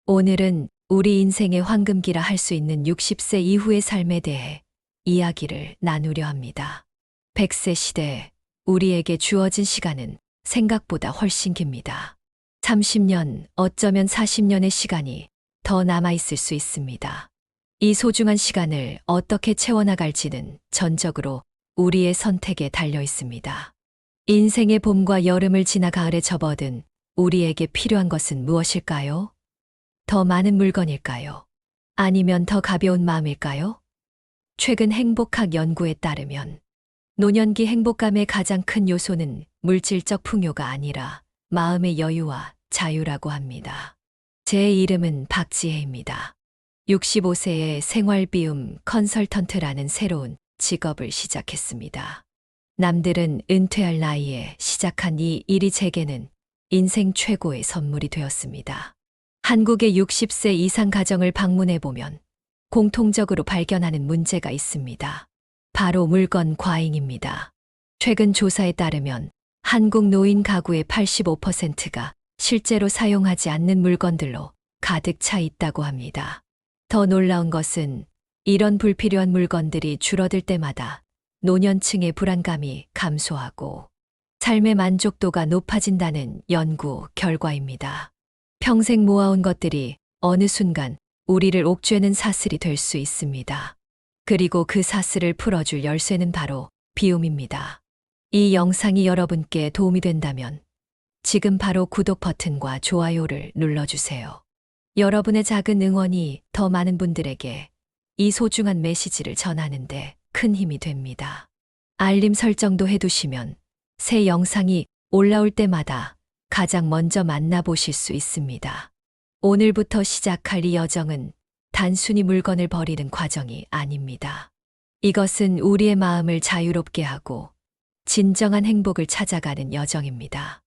오늘은 우리 인생의 황금기라 할 수 있는 60세 이후의 삶에 대해 이야기를 나누려 합니다. 100세 시대, 우리에게 주어진 시간은 생각보다 훨씬 깁니다. 30년, 어쩌면 40년의 시간이 더 남아있을 수 있습니다. 이 소중한 시간을 어떻게 채워나갈지는 전적으로 우리의 선택에 달려 있습니다. 인생의 봄과 여름을 지나 가을에 접어든 우리에게 필요한 것은 무엇일까요? 더 많은 물건일까요? 아니면 더 가벼운 마음일까요? 최근 행복학 연구에 따르면 노년기 행복감의 가장 큰 요소는 물질적 풍요가 아니라 마음의 여유와 자유라고 합니다. 제 이름은 박지혜입니다. 65세의 생활비움 컨설턴트라는 새로운 직업을 시작했습니다. 남들은 은퇴할 나이에 시작한 이 일이 제게는 인생 최고의 선물이 되었습니다. 한국의 60세 이상 가정을 방문해 보면 공통적으로 발견하는 문제가 있습니다. 바로 물건 과잉입니다. 최근 조사에 따르면 한국 노인 가구의 85%가 실제로 사용하지 않는 물건들로 가득 차 있다고 합니다. 더 놀라운 것은 이런 불필요한 물건들이 줄어들 때마다 노년층의 불안감이 감소하고 삶의 만족도가 높아진다는 연구 결과입니다. 평생 모아온 것들이 어느 순간 우리를 옥죄는 사슬이 될 수 있습니다. 그리고 그 사슬을 풀어줄 열쇠는 바로 비움입니다. 이 영상이 여러분께 도움이 된다면 지금 바로 구독 버튼과 좋아요를 눌러주세요. 여러분의 작은 응원이 더 많은 분들에게 이 소중한 메시지를 전하는데 큰 힘이 됩니다. 알림 설정도 해두시면 새 영상이 올라올 때마다 가장 먼저 만나보실 수 있습니다. 오늘부터 시작할 이 여정은 단순히 물건을 버리는 과정이 아닙니다. 이것은 우리의 마음을 자유롭게 하고 진정한 행복을 찾아가는 여정입니다.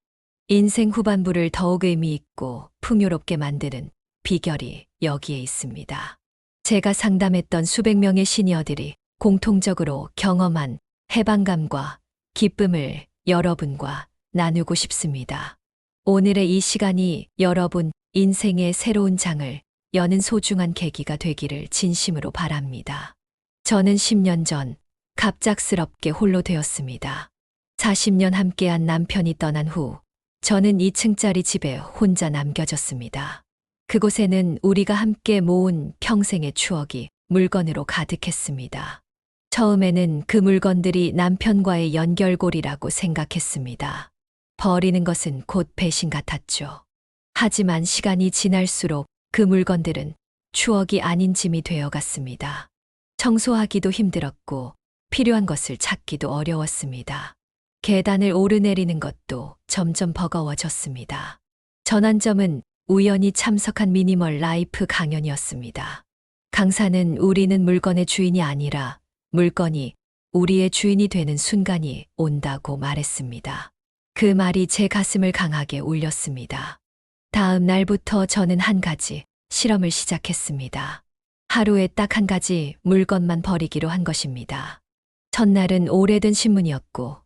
인생 후반부를 더욱 의미 있고 풍요롭게 만드는 비결이 여기에 있습니다. 제가 상담했던 수백 명의 시니어들이 공통적으로 경험한 해방감과 기쁨을 여러분과 나누고 싶습니다. 오늘의 이 시간이 여러분 인생의 새로운 장을 여는 소중한 계기가 되기를 진심으로 바랍니다. 저는 10년 전 갑작스럽게 홀로 되었습니다. 40년 함께한 남편이 떠난 후 저는 2층짜리 집에 혼자 남겨졌습니다. 그곳에는 우리가 함께 모은 평생의 추억이 물건으로 가득했습니다. 처음에는 그 물건들이 남편과의 연결고리라고 생각했습니다. 버리는 것은 곧 배신 같았죠. 하지만 시간이 지날수록 그 물건들은 추억이 아닌 짐이 되어갔습니다. 청소하기도 힘들었고 필요한 것을 찾기도 어려웠습니다. 계단을 오르내리는 것도 점점 버거워졌습니다. 전환점은 우연히 참석한 미니멀 라이프 강연이었습니다. 강사는 우리는 물건의 주인이 아니라 물건이 우리의 주인이 되는 순간이 온다고 말했습니다. 그 말이 제 가슴을 강하게 울렸습니다. 다음 날부터 저는 한 가지 실험을 시작했습니다. 하루에 딱 한 가지 물건만 버리기로 한 것입니다. 첫날은 오래된 신문이었고,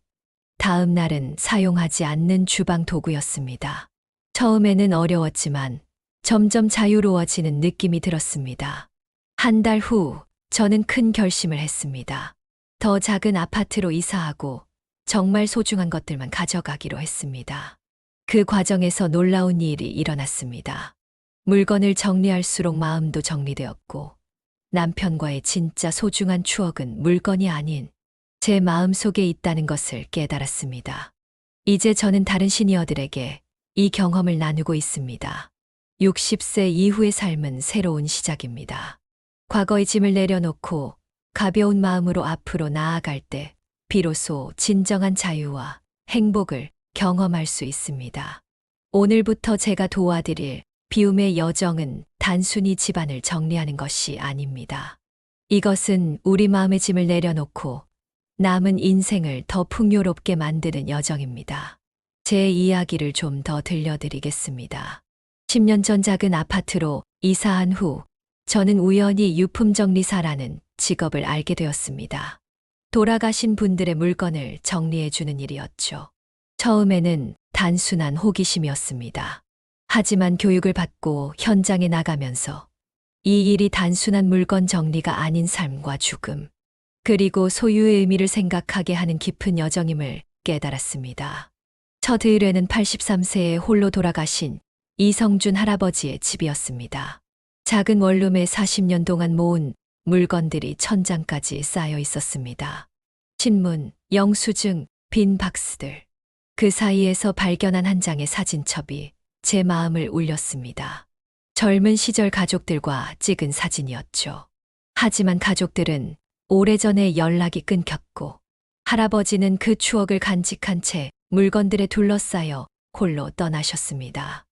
다음 날은 사용하지 않는 주방 도구였습니다. 처음에는 어려웠지만 점점 자유로워지는 느낌이 들었습니다. 한 달 후 저는 큰 결심을 했습니다. 더 작은 아파트로 이사하고 정말 소중한 것들만 가져가기로 했습니다. 그 과정에서 놀라운 일이 일어났습니다. 물건을 정리할수록 마음도 정리되었고 남편과의 진짜 소중한 추억은 물건이 아닌 제 마음 속에 있다는 것을 깨달았습니다. 이제 저는 다른 시니어들에게 이 경험을 나누고 있습니다. 60세 이후의 삶은 새로운 시작입니다. 과거의 짐을 내려놓고 가벼운 마음으로 앞으로 나아갈 때 비로소 진정한 자유와 행복을 경험할 수 있습니다. 오늘부터 제가 도와드릴 비움의 여정은 단순히 집안을 정리하는 것이 아닙니다. 이것은 우리 마음의 짐을 내려놓고 남은 인생을 더 풍요롭게 만드는 여정입니다. 제 이야기를 좀 더 들려드리겠습니다. 10년 전 작은 아파트로 이사한 후 저는 우연히 유품정리사라는 직업을 알게 되었습니다. 돌아가신 분들의 물건을 정리해주는 일이었죠. 처음에는 단순한 호기심이었습니다. 하지만 교육을 받고 현장에 나가면서 이 일이 단순한 물건 정리가 아닌 삶과 죽음, 그리고 소유의 의미를 생각하게 하는 깊은 여정임을 깨달았습니다. 첫 의뢰는 83세에 홀로 돌아가신 이성준 할아버지의 집이었습니다. 작은 원룸에 40년 동안 모은 물건들이 천장까지 쌓여 있었습니다. 신문, 영수증, 빈 박스들. 그 사이에서 발견한 한 장의 사진첩이 제 마음을 울렸습니다. 젊은 시절 가족들과 찍은 사진이었죠. 하지만 가족들은 오래전에 연락이 끊겼고 할아버지는 그 추억을 간직한 채 물건들에 둘러싸여 홀로 떠나셨습니다.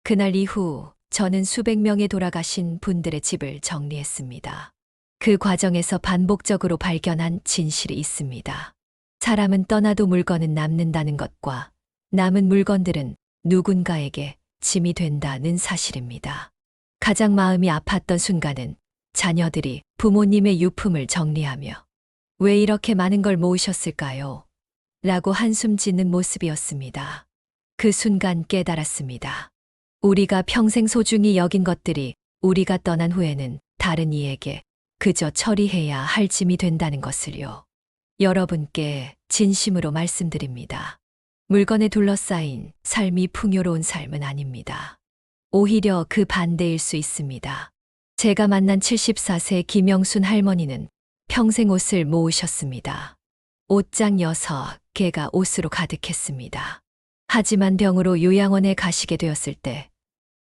그날 이후 저는 수백 명의 돌아가신 분들의 집을 정리했습니다. 그 과정에서 반복적으로 발견한 진실이 있습니다. 사람은 떠나도 물건은 남는다는 것과 남은 물건들은 누군가에게 짐이 된다는 사실입니다. 가장 마음이 아팠던 순간은 자녀들이 부모님의 유품을 정리하며 왜 이렇게 많은 걸 모으셨을까요? 라고 한숨 짓는 모습이었습니다. 그 순간 깨달았습니다. 우리가 평생 소중히 여긴 것들이 우리가 떠난 후에는 다른 이에게 그저 처리해야 할 짐이 된다는 것을요. 여러분께 진심으로 말씀드립니다. 물건에 둘러싸인 삶이 풍요로운 삶은 아닙니다. 오히려 그 반대일 수 있습니다. 제가 만난 74세 김영순 할머니는 평생 옷을 모으셨습니다. 옷장 6개가 옷으로 가득했습니다. 하지만 병으로 요양원에 가시게 되었을 때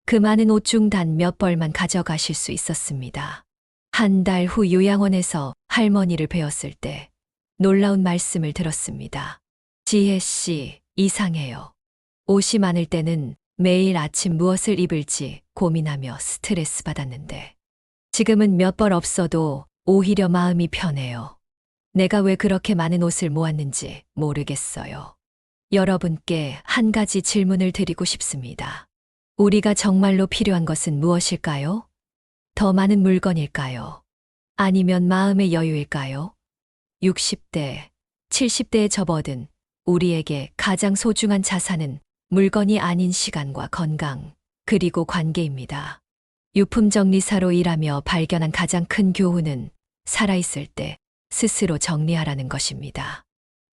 그 많은 옷 중 단 몇 벌만 가져가실 수 있었습니다. 한 달 후 요양원에서 할머니를 뵈었을 때 놀라운 말씀을 들었습니다. 지혜 씨, 이상해요. 옷이 많을 때는 매일 아침 무엇을 입을지 고민하며 스트레스 받았는데 지금은 몇 벌 없어도 오히려 마음이 편해요. 내가 왜 그렇게 많은 옷을 모았는지 모르겠어요. 여러분께 한 가지 질문을 드리고 싶습니다. 우리가 정말로 필요한 것은 무엇일까요? 더 많은 물건일까요? 아니면 마음의 여유일까요? 60대, 70대에 접어든 우리에게 가장 소중한 자산은 물건이 아닌 시간과 건강, 그리고 관계입니다. 유품정리사로 일하며 발견한 가장 큰 교훈은 살아있을 때 스스로 정리하라는 것입니다.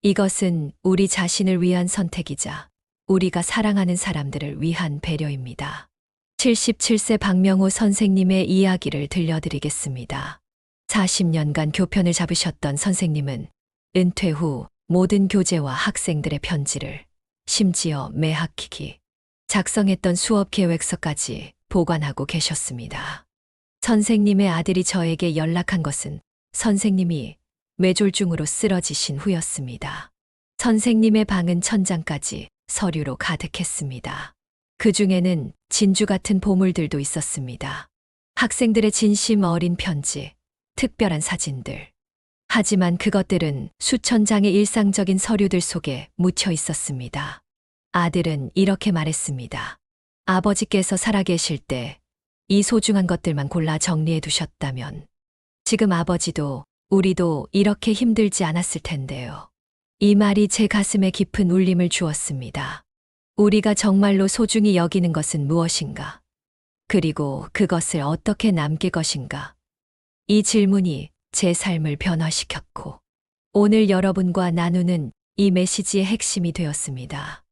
이것은 우리 자신을 위한 선택이자 우리가 사랑하는 사람들을 위한 배려입니다. 77세 박명호 선생님의 이야기를 들려드리겠습니다. 40년간 교편을 잡으셨던 선생님은 은퇴 후 모든 교재와 학생들의 편지를, 심지어 매 학기기 작성했던 수업 계획서까지 보관하고 계셨습니다. 선생님의 아들이 저에게 연락한 것은 선생님이 뇌졸중으로 쓰러지신 후였습니다. 선생님의 방은 천장까지 서류로 가득했습니다. 그 중에는 진주 같은 보물들도 있었습니다. 학생들의 진심 어린 편지, 특별한 사진들. 하지만 그것들은 수천 장의 일상적인 서류들 속에 묻혀 있었습니다. 아들은 이렇게 말했습니다. 아버지께서 살아계실 때 이 소중한 것들만 골라 정리해 두셨다면 지금 아버지도 우리도 이렇게 힘들지 않았을 텐데요. 이 말이 제 가슴에 깊은 울림을 주었습니다. 우리가 정말로 소중히 여기는 것은 무엇인가? 그리고 그것을 어떻게 남길 것인가? 이 질문이 제 삶을 변화시켰고 오늘 여러분과 나누는 이 메시지의 핵심이 되었습니다.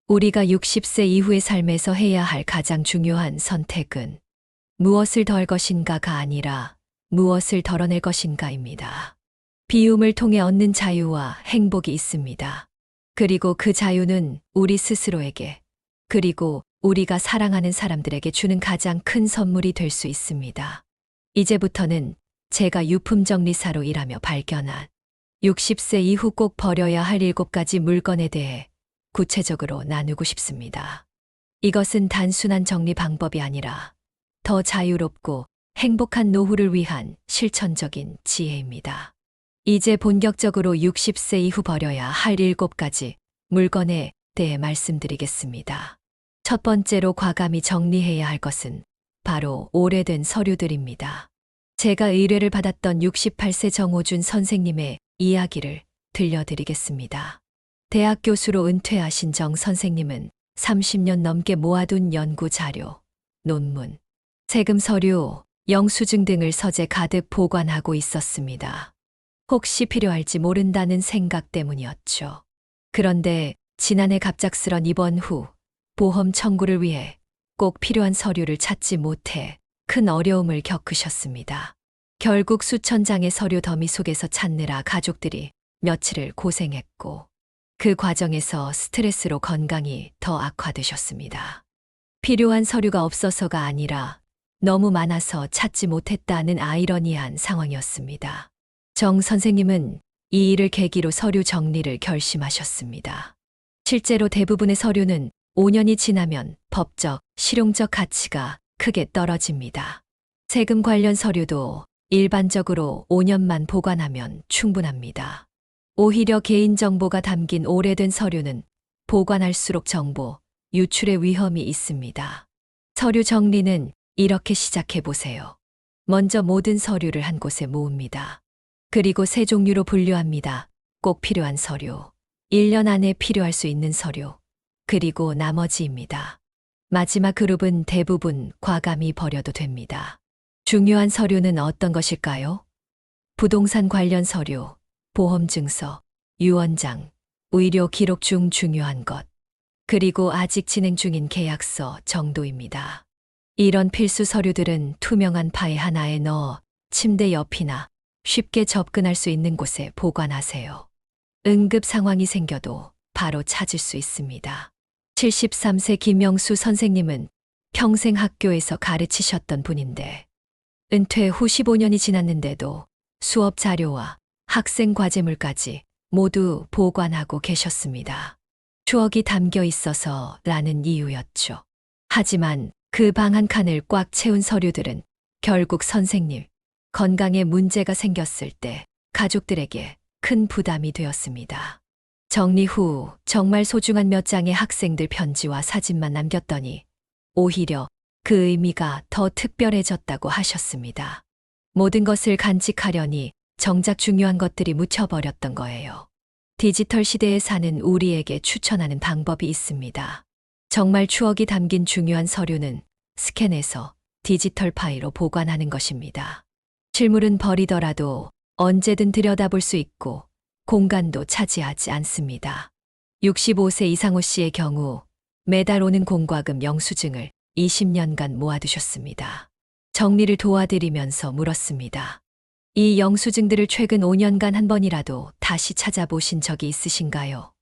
우리가 60세 이후의 삶에서 해야 할 가장 중요한 선택은 무엇을 덜 것인가가 아니라 무엇을 덜어낼 것인가입니다. 비움을 통해 얻는 자유와 행복이 있습니다. 그리고 그 자유는 우리 스스로에게, 그리고 우리가 사랑하는 사람들에게 주는 가장 큰 선물이 될 수 있습니다. 이제부터는 제가 유품정리사로 일하며 발견한 60세 이후 꼭 버려야 할 7가지 물건에 대해 구체적으로 나누고 싶습니다. 이것은 단순한 정리 방법이 아니라 더 자유롭고 행복한 노후를 위한 실천적인 지혜입니다. 이제 본격적으로 60세 이후 버려야 할 7가지 물건에 대해 말씀드리겠습니다. 첫 번째로 과감히 정리해야 할 것은 바로 오래된 서류들입니다. 제가 의뢰를 받았던 68세 정호준 선생님의 이야기를 들려드리겠습니다. 대학 교수로 은퇴하신 정 선생님은 30년 넘게 모아둔 연구 자료, 논문, 세금 서류, 영수증 등을 서재 가득 보관하고 있었습니다. 혹시 필요할지 모른다는 생각 때문이었죠. 그런데 지난해 갑작스런 입원 후 보험 청구를 위해 꼭 필요한 서류를 찾지 못해 큰 어려움을 겪으셨습니다. 결국 수천 장의 서류 더미 속에서 찾느라 가족들이 며칠을 고생했고 그 과정에서 스트레스로 건강이 더 악화되셨습니다. 필요한 서류가 없어서가 아니라 너무 많아서 찾지 못했다는 아이러니한 상황이었습니다. 정 선생님은 이 일을 계기로 서류 정리를 결심하셨습니다. 실제로 대부분의 서류는 5년이 지나면 법적, 실용적 가치가 크게 떨어집니다. 세금 관련 서류도 일반적으로 5년만 보관하면 충분합니다. 오히려 개인정보가 담긴 오래된 서류는 보관할수록 정보, 유출의 위험이 있습니다. 서류 정리는 이렇게 시작해 보세요. 먼저 모든 서류를 한 곳에 모읍니다. 그리고 세 종류로 분류합니다. 꼭 필요한 서류, 1년 안에 필요할 수 있는 서류, 그리고 나머지입니다. 마지막 그룹은 대부분 과감히 버려도 됩니다. 중요한 서류는 어떤 것일까요? 부동산 관련 서류, 보험증서, 유언장, 의료 기록 중 중요한 것, 그리고 아직 진행 중인 계약서 정도입니다. 이런 필수 서류들은 투명한 파일 하나에 넣어 침대 옆이나 쉽게 접근할 수 있는 곳에 보관하세요. 응급 상황이 생겨도 바로 찾을 수 있습니다. 73세 김영수 선생님은 평생 학교에서 가르치셨던 분인데 은퇴 후 15년이 지났는데도 수업 자료와 학생 과제물까지 모두 보관하고 계셨습니다. 추억이 담겨 있어서 라는 이유였죠. 하지만 그 방 한 칸을 꽉 채운 서류들은 결국 선생님 건강에 문제가 생겼을 때 가족들에게 큰 부담이 되었습니다. 정리 후 정말 소중한 몇 장의 학생들 편지와 사진만 남겼더니 오히려 그 의미가 더 특별해졌다고 하셨습니다. 모든 것을 간직하려니 정작 중요한 것들이 묻혀버렸던 거예요. 디지털 시대에 사는 우리에게 추천하는 방법이 있습니다. 정말 추억이 담긴 중요한 서류는 스캔해서 디지털 파일로 보관하는 것입니다. 실물은 버리더라도 언제든 들여다볼 수 있고 공간도 차지하지 않습니다. 65세 이상호 씨의 경우 매달 오는 공과금 영수증을 20년간 모아두셨습니다. 정리를 도와드리면서 물었습니다. 이 영수증들을 최근 5년간 한 번이라도 다시 찾아보신 적이 있으신가요?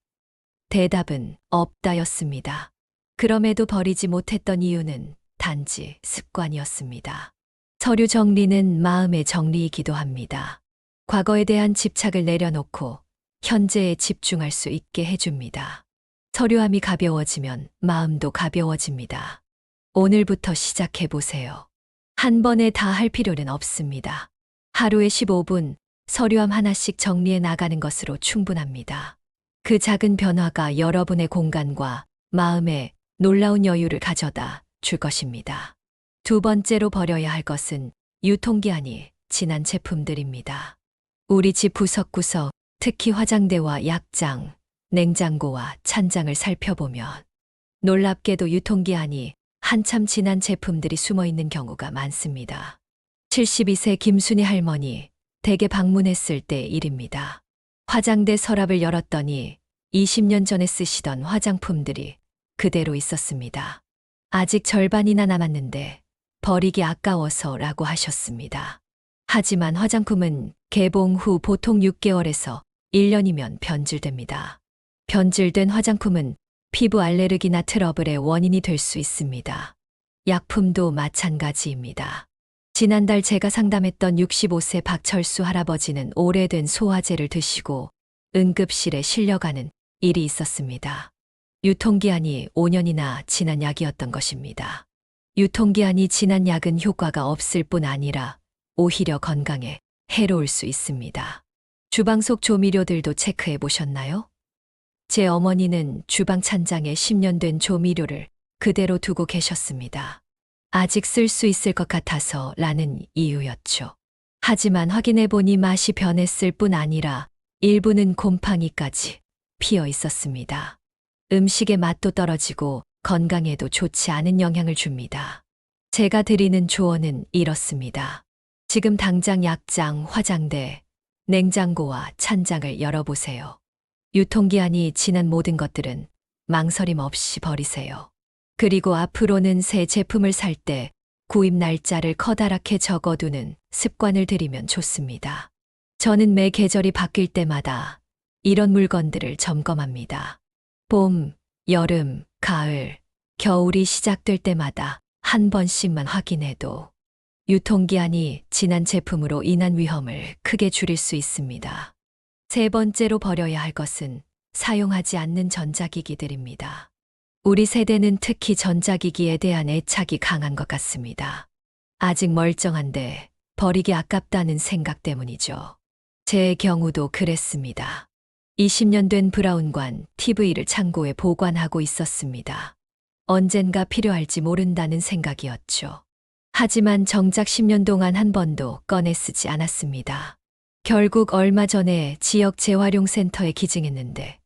대답은 없다였습니다. 그럼에도 버리지 못했던 이유는 단지 습관이었습니다. 서류 정리는 마음의 정리이기도 합니다. 과거에 대한 집착을 내려놓고 현재에 집중할 수 있게 해줍니다. 서류함이 가벼워지면 마음도 가벼워집니다. 오늘부터 시작해보세요. 한 번에 다 할 필요는 없습니다. 하루에 15분 서류함 하나씩 정리해 나가는 것으로 충분합니다. 그 작은 변화가 여러분의 공간과 마음에 놀라운 여유를 가져다 줄 것입니다. 두 번째로 버려야 할 것은 유통기한이 지난 제품들입니다. 우리 집 구석구석, 특히 화장대와 약장, 냉장고와 찬장을 살펴보면 놀랍게도 유통기한이 한참 지난 제품들이 숨어 있는 경우가 많습니다. 72세 김순희 할머니, 댁에 방문했을 때 일입니다. 화장대 서랍을 열었더니 20년 전에 쓰시던 화장품들이 그대로 있었습니다. 아직 절반이나 남았는데 버리기 아까워서라고 하셨습니다. 하지만 화장품은 개봉 후 보통 6개월에서 1년이면 변질됩니다. 변질된 화장품은 피부 알레르기나 트러블의 원인이 될 수 있습니다. 약품도 마찬가지입니다. 지난달 제가 상담했던 65세 박철수 할아버지는 오래된 소화제를 드시고 응급실에 실려가는 일이 있었습니다. 유통기한이 5년이나 지난 약이었던 것입니다. 유통기한이 지난 약은 효과가 없을 뿐 아니라 오히려 건강에 해로울 수 있습니다. 주방 속 조미료들도 체크해 보셨나요? 제 어머니는 주방 찬장에 10년 된 조미료를 그대로 두고 계셨습니다. 아직 쓸 수 있을 것 같아서 라는 이유였죠. 하지만 확인해 보니 맛이 변했을 뿐 아니라 일부는 곰팡이까지 피어 있었습니다. 음식의 맛도 떨어지고 건강에도 좋지 않은 영향을 줍니다. 제가 드리는 조언은 이렇습니다. 지금 당장 약장, 화장대, 냉장고와 찬장을 열어보세요. 유통기한이 지난 모든 것들은 망설임 없이 버리세요. 그리고 앞으로는 새 제품을 살 때 구입 날짜를 커다랗게 적어두는 습관을 들이면 좋습니다. 저는 매 계절이 바뀔 때마다 이런 물건들을 점검합니다. 봄, 여름, 가을, 겨울이 시작될 때마다 한 번씩만 확인해도 유통기한이 지난 제품으로 인한 위험을 크게 줄일 수 있습니다. 세 번째로 버려야 할 것은 사용하지 않는 전자기기들입니다. 우리 세대는 특히 전자기기에 대한 애착이 강한 것 같습니다. 아직 멀쩡한데 버리기 아깝다는 생각 때문이죠. 제 경우도 그랬습니다. 20년 된 브라운관 TV를 창고에 보관하고 있었습니다. 언젠가 필요할지 모른다는 생각이었죠. 하지만 정작 10년 동안 한 번도 꺼내 쓰지 않았습니다. 결국 얼마 전에 지역 재활용 센터에 기증했는데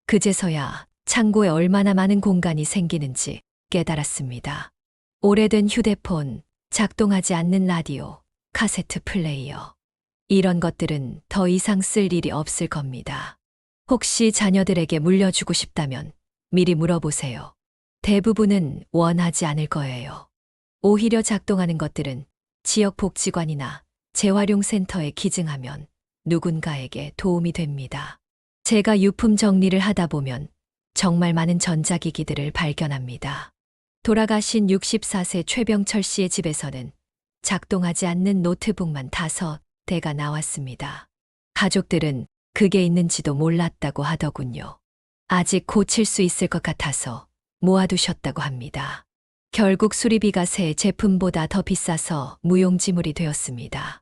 그제서야 창고에 얼마나 많은 공간이 생기는지 깨달았습니다. 오래된 휴대폰, 작동하지 않는 라디오, 카세트 플레이어. 이런 것들은 더 이상 쓸 일이 없을 겁니다. 혹시 자녀들에게 물려주고 싶다면 미리 물어보세요. 대부분은 원하지 않을 거예요. 오히려 작동하는 것들은 지역 복지관이나 재활용 센터에 기증하면 누군가에게 도움이 됩니다. 제가 유품 정리를 하다 보면 정말 많은 전자기기들을 발견합니다. 돌아가신 64세 최병철 씨의 집에서는 작동하지 않는 노트북만 5대가 나왔습니다. 가족들은 그게 있는지도 몰랐다고 하더군요. 아직 고칠 수 있을 것 같아서 모아두셨다고 합니다. 결국 수리비가 새 제품보다 더 비싸서 무용지물이 되었습니다.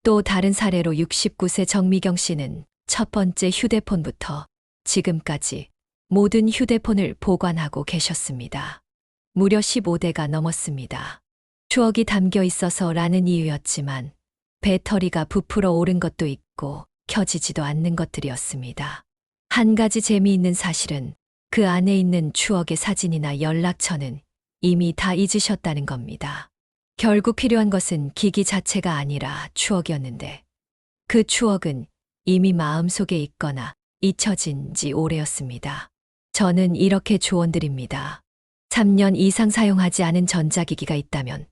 또 다른 사례로 69세 정미경 씨는 첫 번째 휴대폰부터 지금까지 모든 휴대폰을 보관하고 계셨습니다. 무려 15대가 넘었습니다. 추억이 담겨 있어서라는 이유였지만 배터리가 부풀어 오른 것도 있고 켜지지도 않는 것들이었습니다. 한 가지 재미있는 사실은 그 안에 있는 추억의 사진이나 연락처는 이미 다 잊으셨다는 겁니다. 결국 필요한 것은 기기 자체가 아니라 추억이었는데 그 추억은 이미 마음속에 있거나 잊혀진 지 오래였습니다. 저는 이렇게 조언드립니다. 3년 이상 사용하지 않은 전자기기가 있다면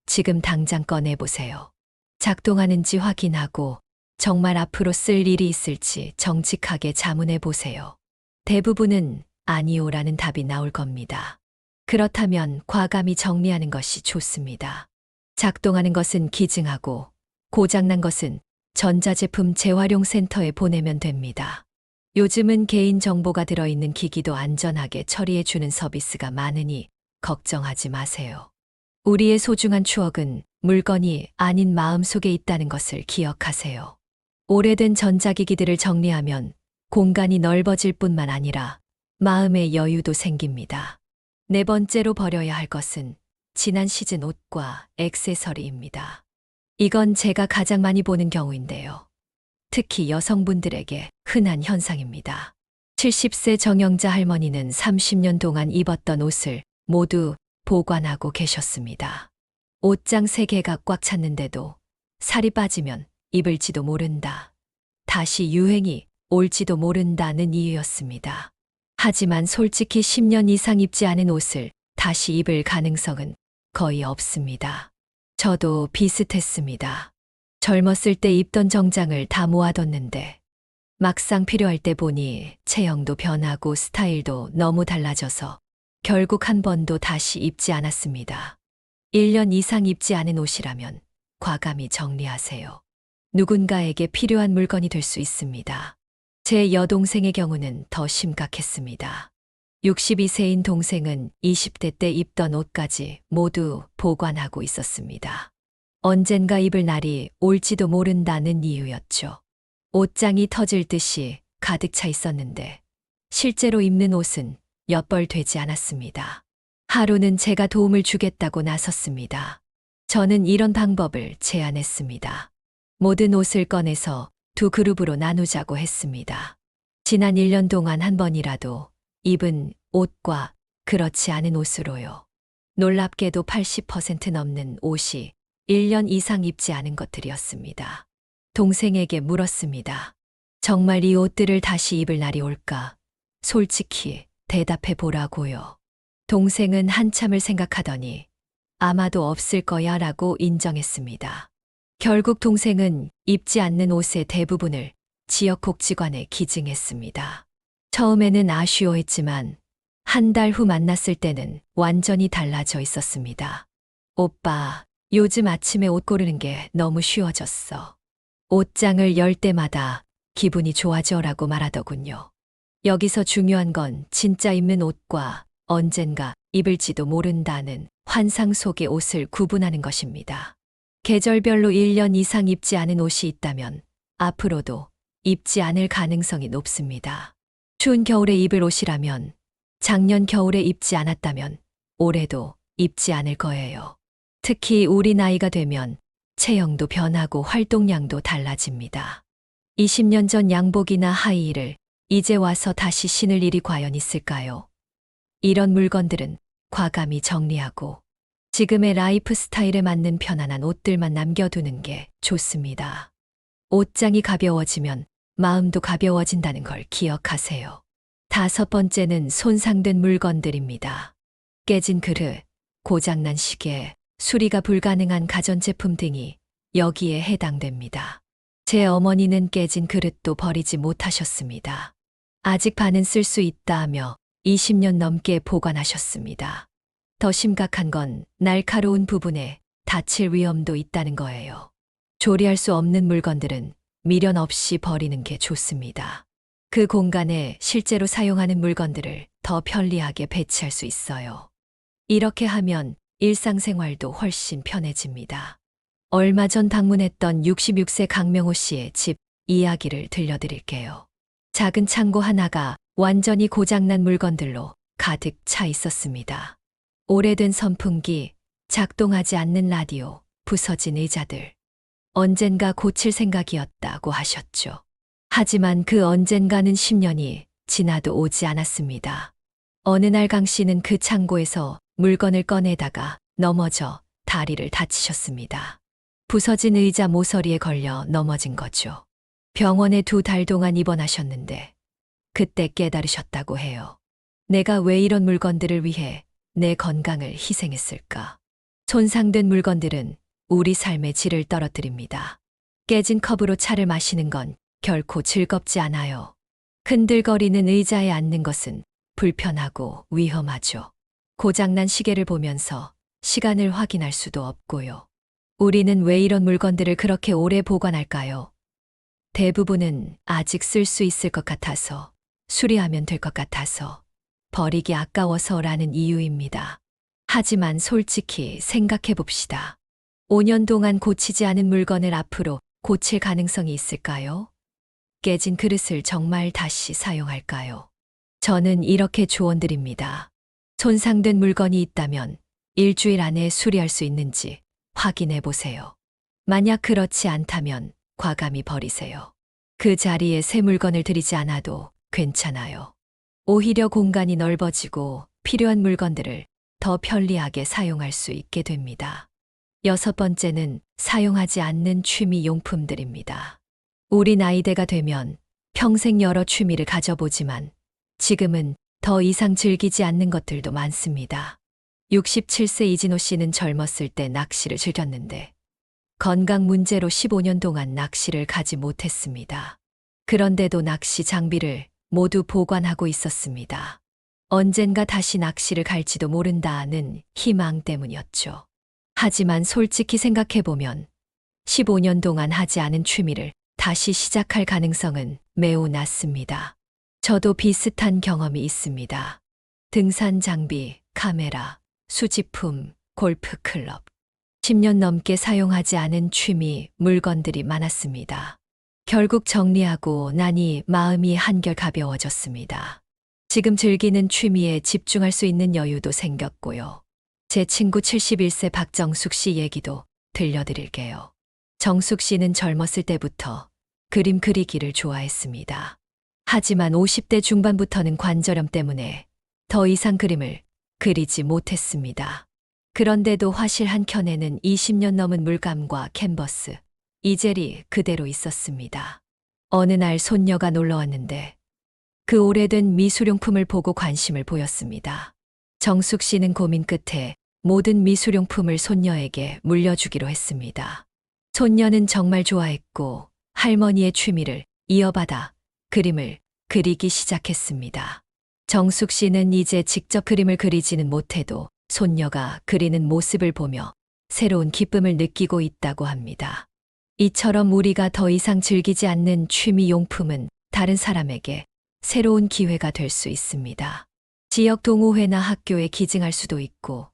지금 당장 꺼내보세요. 작동하는지 확인하고 정말 앞으로 쓸 일이 있을지 정직하게 자문해 보세요. 대부분은 아니오라는 답이 나올 겁니다. 그렇다면 과감히 정리하는 것이 좋습니다. 작동하는 것은 기증하고 고장난 것은 전자제품 재활용 센터에 보내면 됩니다. 요즘은 개인정보가 들어있는 기기도 안전하게 처리해주는 서비스가 많으니 걱정하지 마세요. 우리의 소중한 추억은 물건이 아닌 마음속에 있다는 것을 기억하세요. 오래된 전자기기들을 정리하면 공간이 넓어질 뿐만 아니라 마음의 여유도 생깁니다. 네 번째로 버려야 할 것은 지난 시즌 옷과 액세서리입니다. 이건 제가 가장 많이 보는 경우인데요. 특히 여성분들에게 흔한 현상입니다. 70세 정영자 할머니는 30년 동안 입었던 옷을 모두 보관하고 계셨습니다. 옷장 3개가 꽉 찼는데도 살이 빠지면 입을지도 모른다. 다시 유행이 올지도 모른다는 이유였습니다. 하지만 솔직히 10년 이상 입지 않은 옷을 다시 입을 가능성은 거의 없습니다. 저도 비슷했습니다. 젊었을 때 입던 정장을 다 모아뒀는데 막상 필요할 때 보니 체형도 변하고 스타일도 너무 달라져서 결국 한 번도 다시 입지 않았습니다. 1년 이상 입지 않은 옷이라면 과감히 정리하세요. 누군가에게 필요한 물건이 될 수 있습니다. 제 여동생의 경우는 더 심각했습니다. 62세인 동생은 20대 때 입던 옷까지 모두 보관하고 있었습니다. 언젠가 입을 날이 올지도 모른다는 이유였죠. 옷장이 터질 듯이 가득 차 있었는데 실제로 입는 옷은 몇 벌 되지 않았습니다. 하루는 제가 도움을 주겠다고 나섰습니다. 저는 이런 방법을 제안했습니다. 모든 옷을 꺼내서 2그룹으로 나누자고 했습니다. 지난 1년 동안 한 번이라도 입은 옷과 그렇지 않은 옷으로요. 놀랍게도 80% 넘는 옷이 1년 이상 입지 않은 것들이었습니다. 동생에게 물었습니다. 정말 이 옷들을 다시 입을 날이 올까? 솔직히 대답해 보라고요. 동생은 한참을 생각하더니 아마도 없을 거야 라고 인정했습니다. 결국 동생은 입지 않는 옷의 대부분을 지역 복지관에 기증했습니다. 처음에는 아쉬워했지만 한 달 후 만났을 때는 완전히 달라져 있었습니다. 오빠, 요즘 아침에 옷 고르는 게 너무 쉬워졌어. 옷장을 열 때마다 기분이 좋아져라고 말하더군요. 여기서 중요한 건 진짜 입는 옷과 언젠가 입을지도 모른다는 환상 속의 옷을 구분하는 것입니다. 계절별로 1년 이상 입지 않은 옷이 있다면 앞으로도 입지 않을 가능성이 높습니다. 추운 겨울에 입을 옷이라면 작년 겨울에 입지 않았다면 올해도 입지 않을 거예요. 특히 우리 나이가 되면 체형도 변하고 활동량도 달라집니다. 20년 전 양복이나 하이힐을 이제 와서 다시 신을 일이 과연 있을까요? 이런 물건들은 과감히 정리하고 지금의 라이프 스타일에 맞는 편안한 옷들만 남겨두는 게 좋습니다. 옷장이 가벼워지면 마음도 가벼워진다는 걸 기억하세요. 5번째는 손상된 물건들입니다. 깨진 그릇, 고장난 시계, 수리가 불가능한 가전제품 등이 여기에 해당됩니다. 제 어머니는 깨진 그릇도 버리지 못하셨습니다. 아직 반은 쓸 수 있다 하며 20년 넘게 보관하셨습니다. 더 심각한 건 날카로운 부분에 다칠 위험도 있다는 거예요. 조리할 수 없는 물건들은 미련 없이 버리는 게 좋습니다. 그 공간에 실제로 사용하는 물건들을 더 편리하게 배치할 수 있어요. 이렇게 하면 일상생활도 훨씬 편해집니다. 얼마 전 방문했던 66세 강명호 씨의 집 이야기를 들려드릴게요. 작은 창고 하나가 완전히 고장난 물건들로 가득 차 있었습니다. 오래된 선풍기, 작동하지 않는 라디오, 부서진 의자들. 언젠가 고칠 생각이었다고 하셨죠. 하지만 그 언젠가는 10년이 지나도 오지 않았습니다. 어느 날 강 씨는 그 창고에서 물건을 꺼내다가 넘어져 다리를 다치셨습니다. 부서진 의자 모서리에 걸려 넘어진 거죠. 병원에 2달 동안 입원하셨는데 그때 깨달으셨다고 해요. 내가 왜 이런 물건들을 위해 내 건강을 희생했을까? 손상된 물건들은 우리 삶의 질을 떨어뜨립니다. 깨진 컵으로 차를 마시는 건 결코 즐겁지 않아요. 흔들거리는 의자에 앉는 것은 불편하고 위험하죠. 고장난 시계를 보면서 시간을 확인할 수도 없고요. 우리는 왜 이런 물건들을 그렇게 오래 보관할까요? 대부분은 아직 쓸 수 있을 것 같아서, 수리하면 될 것 같아서, 버리기 아까워서라는 이유입니다. 하지만 솔직히 생각해 봅시다. 5년 동안 고치지 않은 물건을 앞으로 고칠 가능성이 있을까요? 깨진 그릇을 정말 다시 사용할까요? 저는 이렇게 조언드립니다. 손상된 물건이 있다면 일주일 안에 수리할 수 있는지 확인해 보세요. 만약 그렇지 않다면 과감히 버리세요. 그 자리에 새 물건을 들이지 않아도 괜찮아요. 오히려 공간이 넓어지고 필요한 물건들을 더 편리하게 사용할 수 있게 됩니다. 6번째는 사용하지 않는 취미 용품들입니다. 우리 나이대가 되면 평생 여러 취미를 가져보지만 지금은 더 이상 즐기지 않는 것들도 많습니다. 67세 이진호 씨는 젊었을 때 낚시를 즐겼는데 건강 문제로 15년 동안 낚시를 가지 못했습니다. 그런데도 낚시 장비를 모두 보관하고 있었습니다. 언젠가 다시 낚시를 갈지도 모른다는 희망 때문이었죠. 하지만 솔직히 생각해보면 15년 동안 하지 않은 취미를 다시 시작할 가능성은 매우 낮습니다. 저도 비슷한 경험이 있습니다. 등산 장비, 카메라, 수집품, 골프 클럽. 10년 넘게 사용하지 않은 취미, 물건들이 많았습니다. 결국 정리하고 나니 마음이 한결 가벼워졌습니다. 지금 즐기는 취미에 집중할 수 있는 여유도 생겼고요. 제 친구 71세 박정숙 씨 얘기도 들려드릴게요. 정숙 씨는 젊었을 때부터 그림 그리기를 좋아했습니다. 하지만 50대 중반부터는 관절염 때문에 더 이상 그림을 그리지 못했습니다. 그런데도 화실 한 켠에는 20년 넘은 물감과 캔버스, 이젤이 그대로 있었습니다. 어느 날 손녀가 놀러 왔는데 그 오래된 미술용품을 보고 관심을 보였습니다. 정숙 씨는 고민 끝에 모든 미술용품을 손녀에게 물려주기로 했습니다. 손녀는 정말 좋아했고 할머니의 취미를 이어받아 그림을 그리기 시작했습니다. 정숙 씨는 이제 직접 그림을 그리지는 못해도 손녀가 그리는 모습을 보며 새로운 기쁨을 느끼고 있다고 합니다. 이처럼 우리가 더 이상 즐기지 않는 취미 용품은 다른 사람에게 새로운 기회가 될 수 있습니다. 지역 동호회나 학교에 기증할 수도 있고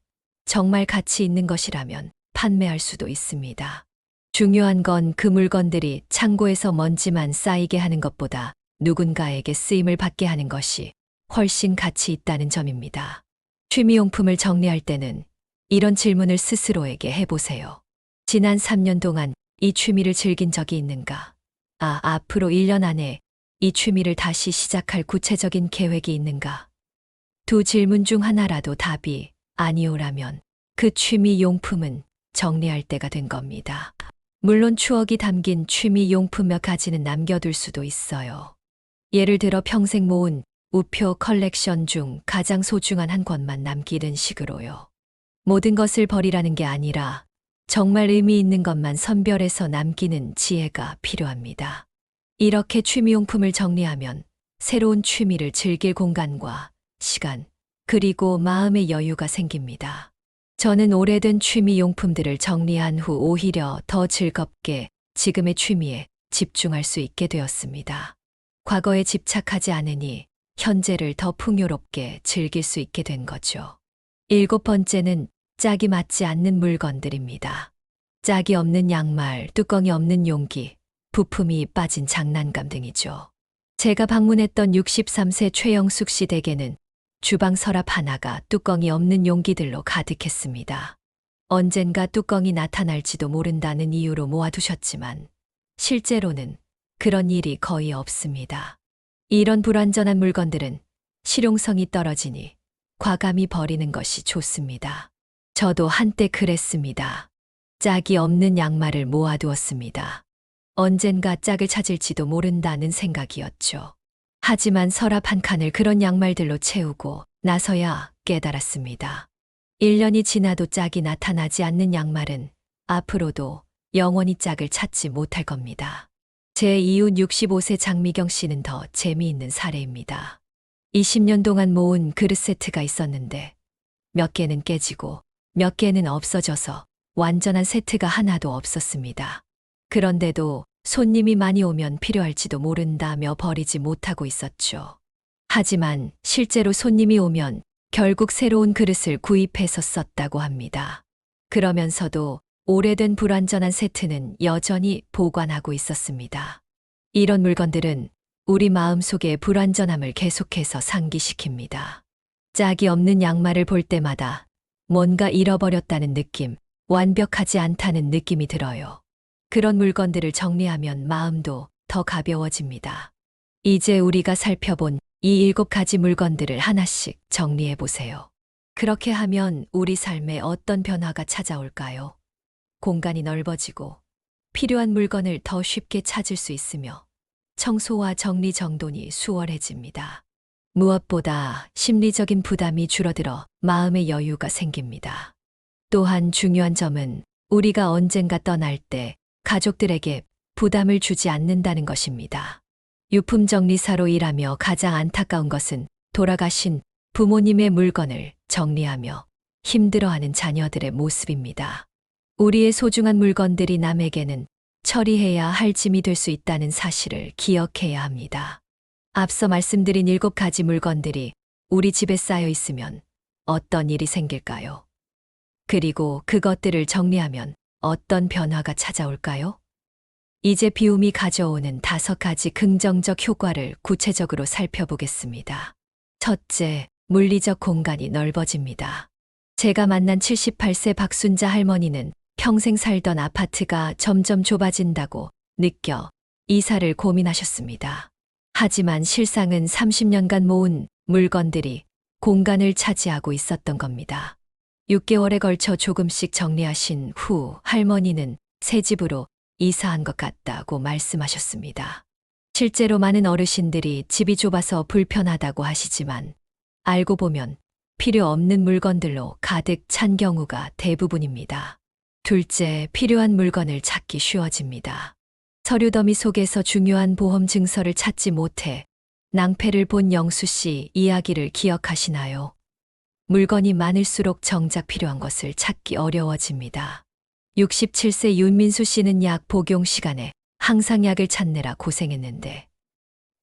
정말 가치 있는 것이라면 판매할 수도 있습니다. 중요한 건 그 물건들이 창고에서 먼지만 쌓이게 하는 것보다 누군가에게 쓰임을 받게 하는 것이 훨씬 가치 있다는 점입니다. 취미용품을 정리할 때는 이런 질문을 스스로에게 해보세요. 지난 3년 동안 이 취미를 즐긴 적이 있는가? 앞으로 1년 안에 이 취미를 다시 시작할 구체적인 계획이 있는가? 두 질문 중 하나라도 답이 아니오라면 그 취미 용품은 정리할 때가 된 겁니다. 물론 추억이 담긴 취미 용품 몇 가지는 남겨둘 수도 있어요. 예를 들어 평생 모은 우표 컬렉션 중 가장 소중한 한 권만 남기는 식으로요. 모든 것을 버리라는 게 아니라 정말 의미 있는 것만 선별해서 남기는 지혜가 필요합니다. 이렇게 취미용품을 정리하면 새로운 취미를 즐길 공간과 시간, 그리고 마음의 여유가 생깁니다. 저는 오래된 취미용품들을 정리한 후 오히려 더 즐겁게 지금의 취미에 집중할 수 있게 되었습니다. 과거에 집착하지 않으니 현재를 더 풍요롭게 즐길 수 있게 된 거죠. 7번째는 짝이 맞지 않는 물건들입니다. 짝이 없는 양말, 뚜껑이 없는 용기, 부품이 빠진 장난감 등이죠. 제가 방문했던 63세 최영숙 씨 댁에는 주방 서랍 하나가 뚜껑이 없는 용기들로 가득했습니다. 언젠가 뚜껑이 나타날지도 모른다는 이유로 모아두셨지만 실제로는 그런 일이 거의 없습니다. 이런 불완전한 물건들은 실용성이 떨어지니 과감히 버리는 것이 좋습니다. 저도 한때 그랬습니다. 짝이 없는 양말을 모아두었습니다. 언젠가 짝을 찾을지도 모른다는 생각이었죠. 하지만 서랍 한 칸을 그런 양말들로 채우고 나서야 깨달았습니다. 1년이 지나도 짝이 나타나지 않는 양말은 앞으로도 영원히 짝을 찾지 못할 겁니다. 제 이웃 65세 장미경 씨는 더 재미있는 사례입니다. 20년 동안 모은 그릇 세트가 있었는데 몇 개는 깨지고 몇 개는 없어져서 완전한 세트가 하나도 없었습니다. 그런데도 손님이 많이 오면 필요할지도 모른다며 버리지 못하고 있었죠. 하지만 실제로 손님이 오면 결국 새로운 그릇을 구입해서 썼다고 합니다. 그러면서도 오래된 불완전한 세트는 여전히 보관하고 있었습니다. 이런 물건들은 우리 마음속의 불완전함을 계속해서 상기시킵니다. 짝이 없는 양말을 볼 때마다 뭔가 잃어버렸다는 느낌, 완벽하지 않다는 느낌이 들어요. 그런 물건들을 정리하면 마음도 더 가벼워집니다. 이제 우리가 살펴본 이 7가지 물건들을 하나씩 정리해 보세요. 그렇게 하면 우리 삶에 어떤 변화가 찾아올까요? 공간이 넓어지고 필요한 물건을 더 쉽게 찾을 수 있으며 청소와 정리정돈이 수월해집니다. 무엇보다 심리적인 부담이 줄어들어 마음의 여유가 생깁니다. 또한 중요한 점은 우리가 언젠가 떠날 때 가족들에게 부담을 주지 않는다는 것입니다. 유품정리사로 일하며 가장 안타까운 것은 돌아가신 부모님의 물건을 정리하며 힘들어하는 자녀들의 모습입니다. 우리의 소중한 물건들이 남에게는 처리해야 할 짐이 될 수 있다는 사실을 기억해야 합니다. 앞서 말씀드린 7가지 물건들이 우리 집에 쌓여 있으면 어떤 일이 생길까요? 그리고 그것들을 정리하면 어떤 변화가 찾아올까요? 이제 비움이 가져오는 5가지 긍정적 효과를 구체적으로 살펴보겠습니다. 첫째, 물리적 공간이 넓어집니다. 제가 만난 78세 박순자 할머니는 평생 살던 아파트가 점점 좁아진다고 느껴 이사를 고민하셨습니다. 하지만 실상은 30년간 모은 물건들이 공간을 차지하고 있었던 겁니다. 6개월에 걸쳐 조금씩 정리하신 후 할머니는 새 집으로 이사한 것 같다고 말씀하셨습니다. 실제로 많은 어르신들이 집이 좁아서 불편하다고 하시지만 알고 보면 필요 없는 물건들로 가득 찬 경우가 대부분입니다. 둘째, 필요한 물건을 찾기 쉬워집니다. 서류 더미 속에서 중요한 보험 증서를 찾지 못해 낭패를 본 영수 씨 이야기를 기억하시나요? 물건이 많을수록 정작 필요한 것을 찾기 어려워집니다. 67세 윤민수 씨는 약 복용 시간에 항상 약을 찾느라 고생했는데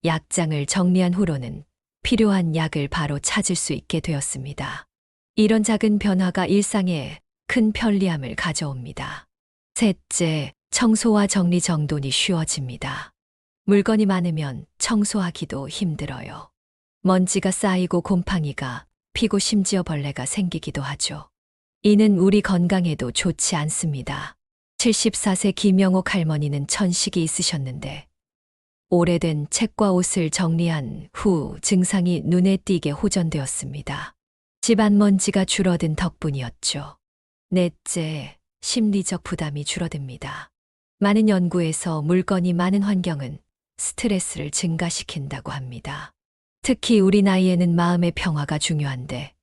약장을 정리한 후로는 필요한 약을 바로 찾을 수 있게 되었습니다. 이런 작은 변화가 일상에 큰 편리함을 가져옵니다. 셋째, 청소와 정리정돈이 쉬워집니다. 물건이 많으면 청소하기도 힘들어요. 먼지가 쌓이고 곰팡이가 피고 심지어 벌레가 생기기도 하죠. 이는 우리 건강에도 좋지 않습니다. 74세 김영옥 할머니는 천식이 있으셨는데 오래된 책과 옷을 정리한 후 증상이 눈에 띄게 호전되었습니다. 집안 먼지가 줄어든 덕분이었죠. 넷째, 심리적 부담이 줄어듭니다. 많은 연구에서 물건이 많은 환경은 스트레스를 증가시킨다고 합니다. 특히 우리 나이에는 마음의 평화가 중요한데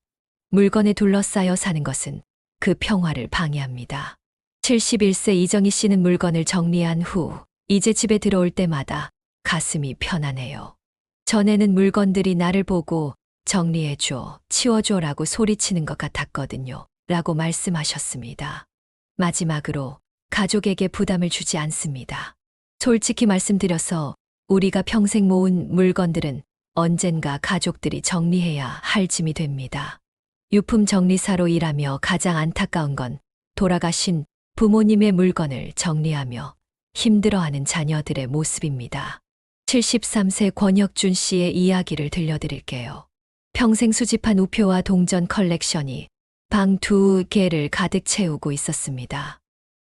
물건에 둘러싸여 사는 것은 그 평화를 방해합니다. 71세 이정희 씨는 물건을 정리한 후 이제 집에 들어올 때마다 가슴이 편안해요. 전에는 물건들이 나를 보고 정리해줘, 치워줘라고 소리치는 것 같았거든요. 라고 말씀하셨습니다. 마지막으로 가족에게 부담을 주지 않습니다. 솔직히 말씀드려서 우리가 평생 모은 물건들은 언젠가 가족들이 정리해야 할 짐이 됩니다. 유품 정리사로 일하며 가장 안타까운 건 돌아가신 부모님의 물건을 정리하며 힘들어하는 자녀들의 모습입니다. 73세 권혁준 씨의 이야기를 들려드릴게요. 평생 수집한 우표와 동전 컬렉션이 방 2개를 가득 채우고 있었습니다.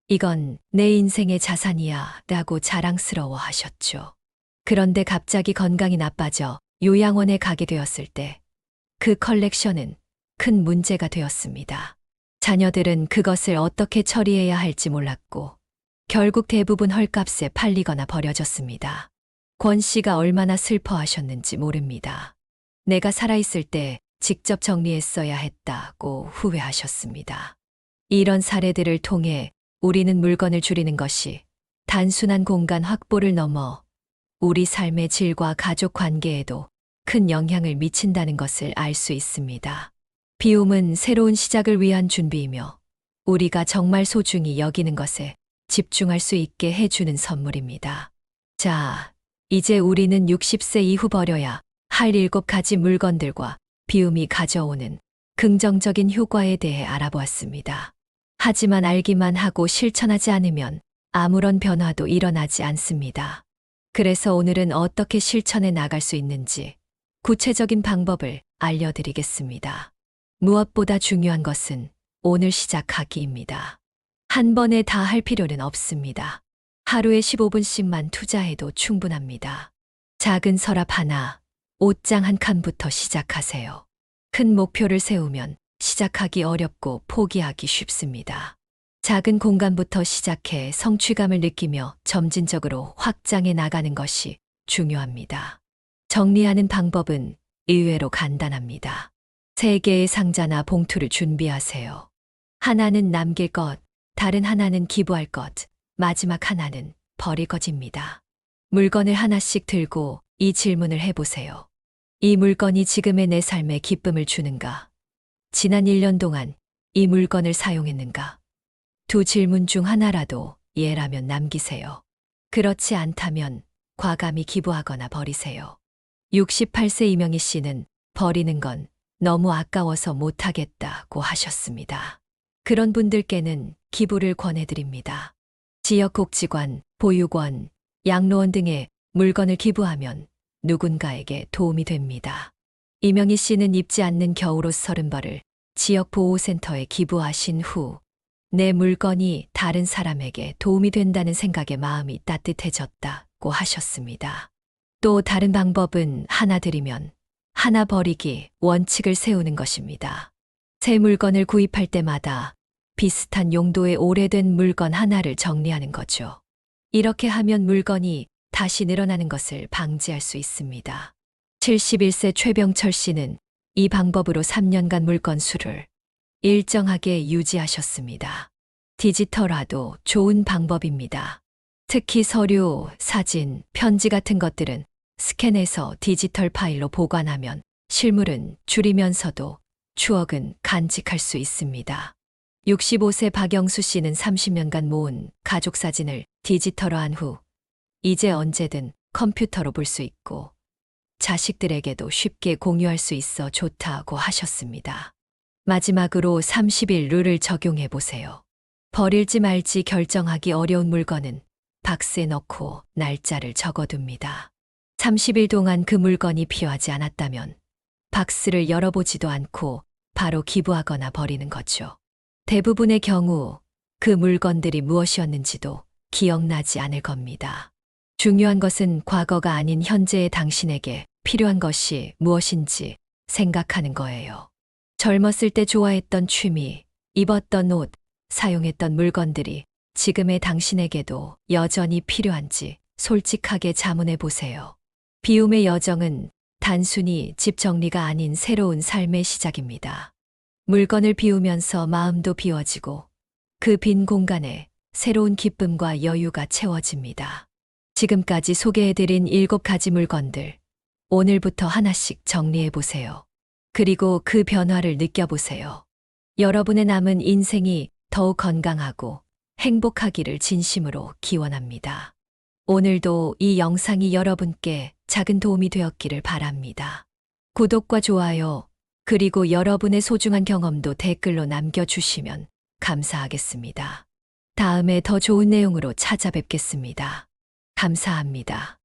이건 내 인생의 자산이야 라고 자랑스러워 하셨죠. 그런데 갑자기 건강이 나빠져 요양원에 가게 되었을 때 그 컬렉션은 큰 문제가 되었습니다. 자녀들은 그것을 어떻게 처리해야 할지 몰랐고 결국 대부분 헐값에 팔리거나 버려졌습니다. 권 씨가 얼마나 슬퍼하셨는지 모릅니다. 내가 살아있을 때 직접 정리했어야 했다고 후회하셨습니다. 이런 사례들을 통해 우리는 물건을 줄이는 것이 단순한 공간 확보를 넘어 우리 삶의 질과 가족 관계에도 큰 영향을 미친다는 것을 알 수 있습니다. 비움은 새로운 시작을 위한 준비이며 우리가 정말 소중히 여기는 것에 집중할 수 있게 해주는 선물입니다. 자, 이제 우리는 60세 이후 버려야 할 7가지 물건들과 비움이 가져오는 긍정적인 효과에 대해 알아보았습니다. 하지만 알기만 하고 실천하지 않으면 아무런 변화도 일어나지 않습니다. 그래서 오늘은 어떻게 실천해 나갈 수 있는지 구체적인 방법을 알려드리겠습니다. 무엇보다 중요한 것은 오늘 시작하기입니다. 한 번에 다 할 필요는 없습니다. 하루에 15분씩만 투자해도 충분합니다. 작은 서랍 하나, 옷장 한 칸부터 시작하세요. 큰 목표를 세우면 시작하기 어렵고 포기하기 쉽습니다. 작은 공간부터 시작해 성취감을 느끼며 점진적으로 확장해 나가는 것이 중요합니다. 정리하는 방법은 의외로 간단합니다. 3개의 상자나 봉투를 준비하세요. 하나는 남길 것, 다른 하나는 기부할 것, 마지막 하나는 버릴 것입니다. 물건을 하나씩 들고 이 질문을 해보세요. 이 물건이 지금의 내 삶에 기쁨을 주는가? 지난 1년 동안 이 물건을 사용했는가? 두 질문 중 하나라도 예라면 남기세요. 그렇지 않다면 과감히 기부하거나 버리세요. 68세 이명희 씨는 버리는 건 너무 아까워서 못하겠다고 하셨습니다. 그런 분들께는 기부를 권해드립니다. 지역복지관, 보육원, 양로원 등의 물건을 기부하면 누군가에게 도움이 됩니다. 이명희 씨는 입지 않는 겨울옷 30벌을 지역보호센터에 기부하신 후 내 물건이 다른 사람에게 도움이 된다는 생각에 마음이 따뜻해졌다고 하셨습니다. 또 다른 방법은 하나 들이면 하나 버리기 원칙을 세우는 것입니다. 새 물건을 구입할 때마다 비슷한 용도의 오래된 물건 하나를 정리하는 거죠. 이렇게 하면 물건이 다시 늘어나는 것을 방지할 수 있습니다. 71세 최병철 씨는 이 방법으로 3년간 물건 수를 일정하게 유지하셨습니다. 디지털화도 좋은 방법입니다. 특히 서류, 사진, 편지 같은 것들은 스캔해서 디지털 파일로 보관하면 실물은 줄이면서도 추억은 간직할 수 있습니다. 65세 박영수 씨는 30년간 모은 가족 사진을 디지털화한 후 이제 언제든 컴퓨터로 볼 수 있고 자식들에게도 쉽게 공유할 수 있어 좋다고 하셨습니다. 마지막으로 30일 룰을 적용해 보세요. 버릴지 말지 결정하기 어려운 물건은 박스에 넣고 날짜를 적어둡니다. 30일 동안 그 물건이 필요하지 않았다면 박스를 열어보지도 않고 바로 기부하거나 버리는 거죠. 대부분의 경우 그 물건들이 무엇이었는지도 기억나지 않을 겁니다. 중요한 것은 과거가 아닌 현재의 당신에게 필요한 것이 무엇인지 생각하는 거예요. 젊었을 때 좋아했던 취미, 입었던 옷, 사용했던 물건들이 지금의 당신에게도 여전히 필요한지 솔직하게 자문해 보세요. 비움의 여정은 단순히 집 정리가 아닌 새로운 삶의 시작입니다. 물건을 비우면서 마음도 비워지고 그 빈 공간에 새로운 기쁨과 여유가 채워집니다. 지금까지 소개해드린 7가지 물건들, 오늘부터 하나씩 정리해 보세요. 그리고 그 변화를 느껴보세요. 여러분의 남은 인생이 더욱 건강하고 행복하기를 진심으로 기원합니다. 오늘도 이 영상이 여러분께 작은 도움이 되었기를 바랍니다. 구독과 좋아요, 그리고 여러분의 소중한 경험도 댓글로 남겨주시면 감사하겠습니다. 다음에 더 좋은 내용으로 찾아뵙겠습니다. 감사합니다.